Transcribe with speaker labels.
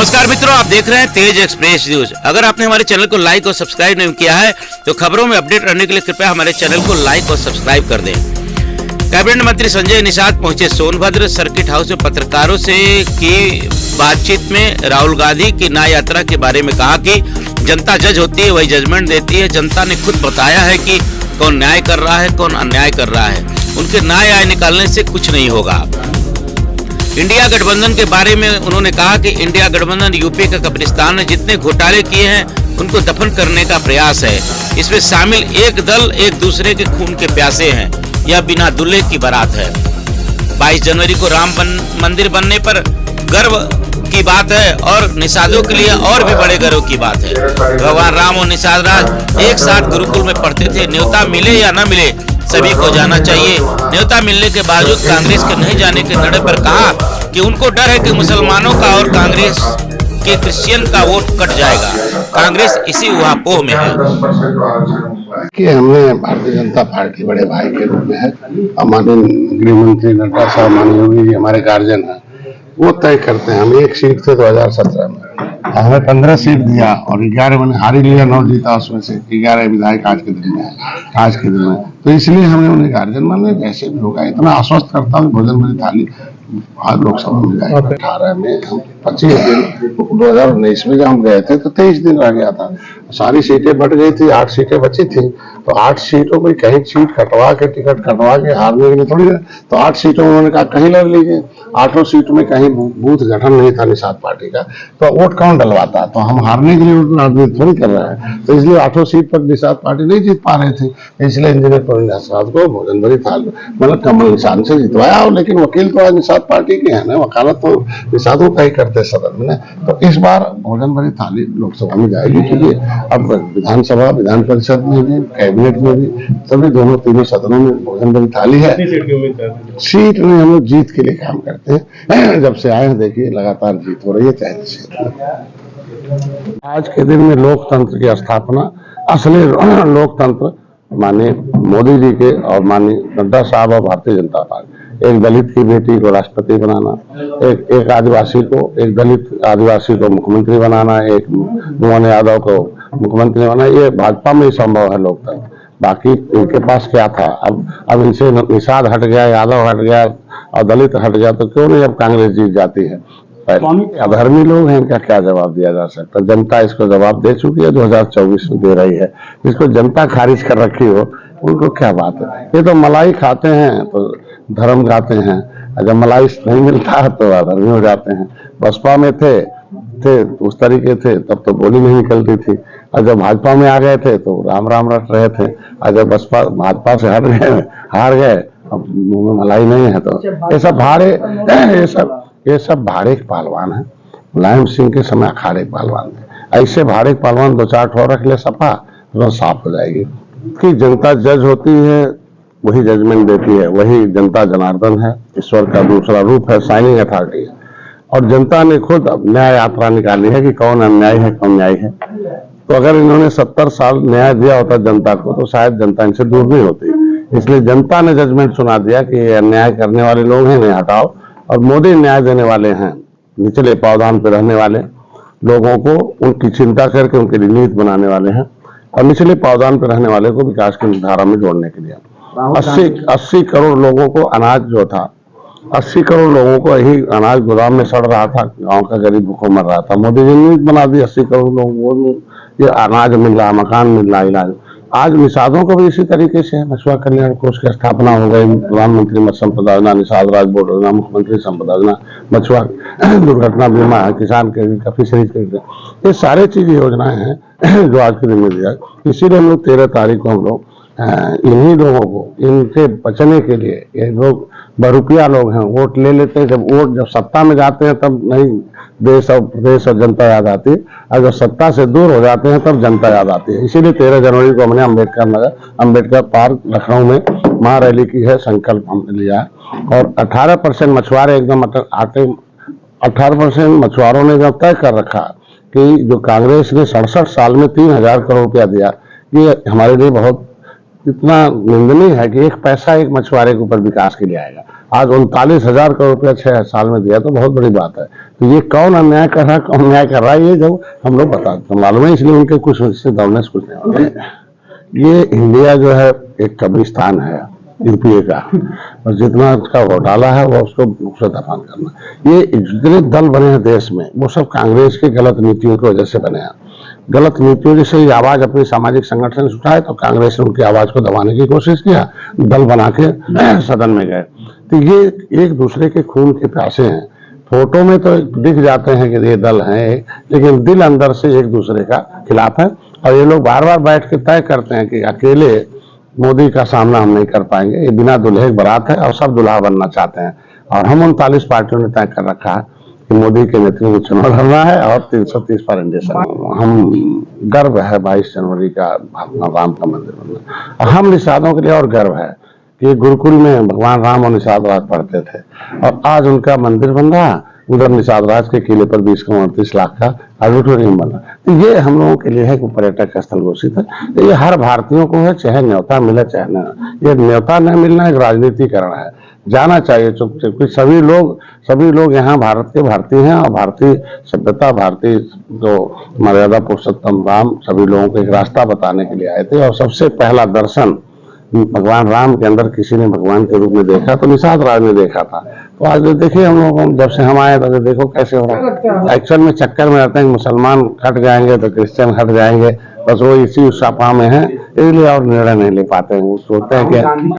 Speaker 1: नमस्कार मित्रों, आप देख रहे हैं तेज एक्सप्रेस न्यूज। अगर आपने हमारे चैनल को लाइक और सब्सक्राइब नहीं किया है तो खबरों में अपडेट रहने के लिए कृपया हमारे चैनल को लाइक और सब्सक्राइब कर दें। कैबिनेट मंत्री संजय निषाद पहुंचे सोनभद्र। सर्किट हाउस में पत्रकारों से की बातचीत में राहुल गांधी की न्याय यात्रा के बारे में कहा कि जनता जज होती है, वही जजमेंट देती है। जनता ने खुद बताया है कि कौन न्याय कर रहा है, कौन अन्याय कर रहा है। उनके न्याय निकालने से कुछ नहीं होगा। इंडिया गठबंधन के बारे में उन्होंने कहा कि इंडिया गठबंधन यूपी का कब्रिस्तान है। जितने घोटाले किए हैं उनको दफन करने का प्रयास है। इसमें शामिल एक दल एक दूसरे के खून के प्यासे हैं। यह बिना दूल्हे की बारात है। 22 जनवरी को राम मंदिर बनने पर गर्व की बात है और निषादों के लिए और भी बड़े गर्व की बात है। भगवान राम और निषाद राज एक साथ गुरुकुल में पढ़ते थे। न्योता मिले या न मिले सभी को जाना चाहिए। न्योता मिलने के बावजूद कांग्रेस के नहीं जाने के निर्णय पर कहा कि उनको डर है कि मुसलमानों का और कांग्रेस के क्रिश्चियन का वोट कट जाएगा। कांग्रेस इसी ऊहापोह में है
Speaker 2: कि हमने भारतीय जनता पार्टी बड़े भाई के रूप में है। हमारे गृह मंत्री नड्डा साहब, माननीय योगी जी हमारे गार्जियन है, वो तय करते हैं। हम एक सीट थे 2017 में, हमें 15 सीट दिया और 11 मैंने हारी लिया, 9 जीता। उसमें से 11 विधायक आज के दिन में है, आज के दिन में। तो इसलिए हमने उन्हें गार्जियन मान लिया। जैसे भी होगा, इतना आश्वस्त करता हूँ भोजन भरी थाली आज लोकसभा में जाएगा। 18 में हम 25 दिन 2019 में जब हम गए थे तो 23 दिन रह गया था। सारी सीटें बट गई थी, 8 सीटें बची थी। तो 8 सीटों में कहीं सीट कटवा के, टिकट कटवा के हारने के लिए थोड़ी है। तो 8 सीटों में उन्होंने कहा कहीं लड़ लीजिए। 8 सीट में कहीं बूथ गठन नहीं था निषाद पार्टी का, तो वोट कौन डलवाता। तो हम हारने के लिए राजनीति थोड़ी कर रहे हैं। तो इसलिए 8 सीट पर निषाद पार्टी नहीं जीत पा रहे थे। इसलिए इंजीनियर प्रवीण निषाद को भोजन भरी थाली मतलब कमल निशान से जितवाया। लेकिन वकील तो आज निषाद पार्टी के हैं ना, वकालत तो निषादों का ही करते सदन में। तो इस बार भोजन भरी थाली लोकसभा में जाएगी, क्योंकि अब विधानसभा, विधान परिषद में भी, कैबिनेट में भी, सभी दोनों तीनों सदनों में भोजन भरी थाली है। सीट में हम लोग जीत के लिए काम करते हैं। जब से आए हैं देखिए लगातार जीत हो रही है, चाहे आज के दिन में लोकतंत्र की स्थापना, असली लोकतंत्र माननीय मोदी जी के और माननीय नड्डा साहब और भारतीय जनता पार्टी। एक दलित की बेटी को राष्ट्रपति बनाना, एक आदिवासी को, एक दलित आदिवासी को मुख्यमंत्री बनाना, एक मोहन यादव को मुख्यमंत्री बनाना, ये भाजपा में ही संभव है लोकतंत्र। बाकी इनके पास क्या था। अब इनसे निषाद हट गया, यादव हट गया और दलित हट गया, तो क्यों नहीं अब कांग्रेस जीत जाती है। अधर्मी लोग हैं, इनका क्या जवाब दिया जा सकता। जनता इसको जवाब दे चुकी है, 2024 में दे रही है। जिसको जनता खारिज कर रखी हो उनको क्या बात है। ये तो मलाई खाते हैं तो धर्म गाते हैं, जब मलाई नहीं मिलता है तो अधर्मी हो जाते हैं। बसपा में थे उस तरीके थे, तब तो बोली नहीं निकलती थी। और जब भाजपा में आ गए थे तो राम राम रट रहे थे। और जब भाजपा से हार गए, अब मुंह में मलाई नहीं है। तो ये सब भाड़े के पहलवान है। मुलायम सिंह के समय अखाड़े पहलवान थे। ऐसे भाड़े के पहलवान 2-4 ठोर रख ले, सपा तो साफ हो जाएगी। कि जनता जज होती है, वही जजमेंट देती है। वही जनता जनार्दन है, ईश्वर का दूसरा रूप है, साइनिंग अथॉरिटी है। और जनता ने खुद न्याय यात्रा निकाली है कि कौन अन्याय है, कौन न्याय है। तो अगर इन्होंने 70 साल न्याय दिया होता जनता को, तो शायद जनता इनसे दूर नहीं होती। इसलिए जनता ने जजमेंट सुना दिया कि ये अन्याय करने वाले लोग हैं, इन्हें हटाओ। और मोदी न्याय देने वाले हैं। निचले पावदान पर रहने वाले लोगों को उनकी चिंता करके उनके लिए नीति बनाने वाले हैं। और निचले पावदान पर रहने वाले को विकास की धारा में जोड़ने के लिए 80 करोड़ लोगों को अनाज जो था, 80 करोड़ लोगों को यही अनाज गोदाम में सड़ रहा था, गांव का गरीब भूखों मर रहा था। मोदी जी ने बना दी 80 करोड़ लोगों को ये अनाज मिल रहा, मकान मिल रहा, इलाज। आज निषादों को भी इसी तरीके से मछुआ कल्याण कोष की स्थापना हो गई। प्रधानमंत्री मत्स्य संपदा योजना, निषाद राज बोर्ड योजना, मुख्यमंत्री संपदा योजना, मछुआ दुर्घटना बीमा है, किसान के फिशरीज के, ये सारे चीज योजनाएं हैं जो आज के दिन में दिया। इसीलिए हम लोग 13 तारीख को हम लोग इन्हीं लोगों को, इनसे बचने के लिए, ये लोग बहुरुपिया लोग हैं, वोट ले लेते हैं। जब सत्ता में जाते हैं तब नहीं देश और प्रदेश और जनता याद आती है, और जब सत्ता से दूर हो जाते हैं तब जनता याद आती है। इसीलिए 13 जनवरी को हमने अम्बेडकर पार्क लखनऊ में महारैली की है, संकल्प हमने लिया है। और 18% मछुआरे एकदम 18% मछुआरों ने जब तय कर रखा कि जो कांग्रेस ने 67 साल में 3000 करोड़ रुपया दिया, ये हमारे लिए बहुत इतना निंदनीय है कि 1 पैसा एक मछुआरे के ऊपर विकास के लिए आएगा। आज 39,000 करोड़ रुपया 6 साल में दिया, तो बहुत बड़ी बात है। तो ये कौन अन्याय कर रहा है, कौन न्याय कर रहा है, ये जो हम लोग बता तो मालूम है, इसलिए उनके कुछ इससे दौड़ने से कुछ नहीं होगा। ये इंडिया जो है एक कब्रिस्तान है यूपीए का, और जितना उसका घोटाला है वो उसको दफन करना। ये जितने दल बने हैं देश में वो सब कांग्रेस की गलत नीतियों की वजह से बने हैं। गलत नीतियों जैसे ये आवाज अपनी सामाजिक संगठन से उठाए तो कांग्रेस ने उनकी आवाज को दबाने की कोशिश किया, दल बना के सदन में गए। तो ये एक दूसरे के खून के प्यासे हैं। फोटो में तो दिख जाते हैं कि ये दल हैं, लेकिन दिल अंदर से एक दूसरे का खिलाफ है। और ये लोग बार बार बैठ के तय करते हैं कि अकेले मोदी का सामना हम नहीं कर पाएंगे, ये बिना दुल्हे की बारात है और सब दुल्हा बनना चाहते हैं। और हम 39 पार्टियों ने तय कर रखा है कि मोदी के नेतृत्व में चुनाव लड़ना है और 330 पर इंडेशन। हम गर्व है 22 जनवरी का राम का मंदिर बनना। हम निषादों के लिए और गर्व है कि गुरुकुल में भगवान राम और निषाद राज पढ़ते थे और आज उनका मंदिर बन रहा। उधर निषाद राज के किले पर 20-29 लाख का ऑडिटोरियम बना। तो ये हम लोगों के लिए है कि पर्यटक स्थल घोषित है। तो ये हर भारतीयों को है, चाहे न्योता मिले चाहे न। ये न्योता न मिलना एक राजनीतिकरण है, जाना चाहिए चुप। सभी लोग यहाँ भारत के भारतीय हैं और भारतीय सभ्यता, भारतीय जो मर्यादा पुरुषोत्तम राम सभी लोगों को एक रास्ता बताने के लिए आए थे। और सबसे पहला दर्शन भगवान राम के अंदर किसी ने भगवान के रूप में देखा तो निषाद राज ने देखा था। तो आज देखिए हम लोग जब से हम आए तो देखो कैसे हो रहा है। एक्चुअल में चक्कर में रहते हैं मुसलमान हट जाएंगे तो क्रिश्चियन हट जाएंगे, बस वो इसी सापा में है, इसलिए और निर्णय नहीं ले पाते हैं। वो सोचते हैं कि